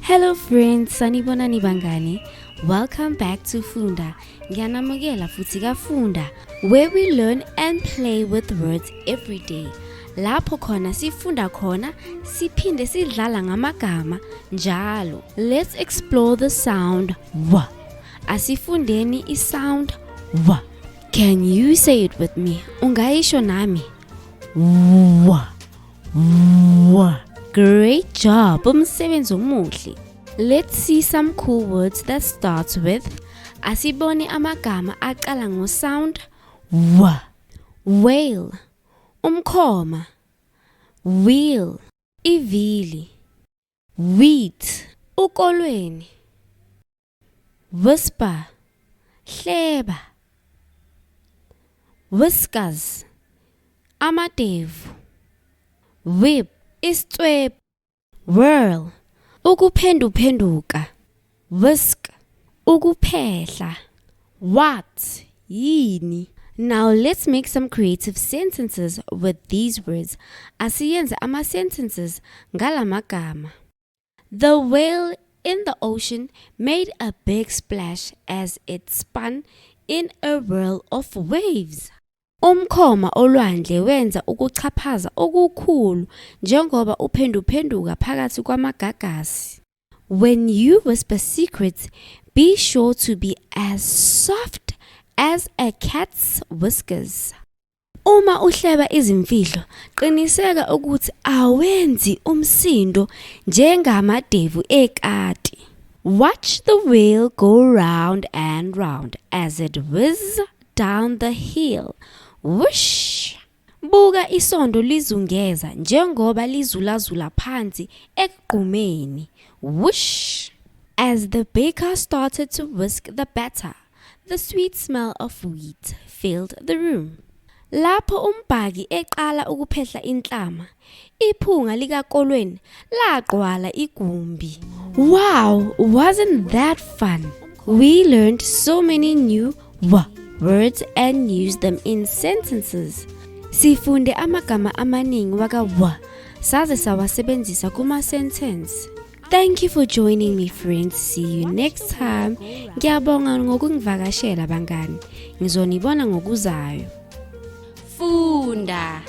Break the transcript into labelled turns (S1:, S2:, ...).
S1: Hello friends, sanibonani bangani. Welcome back to Funda. Ngiyanamukela futhi kaFunda, where we learn and play with words every day. Lapho khona sifunda khona, siphinde sidlala ngamagama njalo. Let's explore the sound wa. Asifundeni isound wa. Can you say it with me? Ungayisho nami. Wa. Wa. Great job, umsebenzi omuhle. Let's see some cool words that starts with asibone amagama aqala ngo-sound wa. Whale, umkhoma. Wheel, ivili. Wheat, ukolweni. Whisper, hleba. Whiskers, amadevu. Whip, isitswebhu. Whirl, ukuphenduphenduka. Whisk, ukuphehla. What, yini. Now let's make some creative sentences with these words. Asiyenze ama-sentences ngalamagama. The whale in the ocean made a big splash as it spun in a whirl of waves. Umkhoma olwandle wenza ukuchaphaza okukhulu njengoba uphenduphenduka phakathi kwamagagasi. When you whisper secrets, be sure to be as soft as a cat's whiskers. Uma uhleba izimfihlo, qiniseka ukuthi awenzi umsindo njengamadevu ekati. Watch the whale go round and round as it whizzes down the hill. Whoosh! Buka isondo lizungeza njengoba lizulazula phansi ekugqumeni. Whoosh! As the baker started to whisk the batter, the sweet smell of wheat filled the room. Lapho umbhaki eqala ukuphehla inhlama, iphunga likakolweni lagqwala igumbi. Wow, wasn't that fun? We learned so many new words and used them in sentences. Sifunde amagama amaningi waka saze sawasebenzisa kuma sentence. Thank you for joining me, friends. See you next time. Ngiyabonga ngokungivakashela bangani. Ngizonibona ngokuzayo. Funda.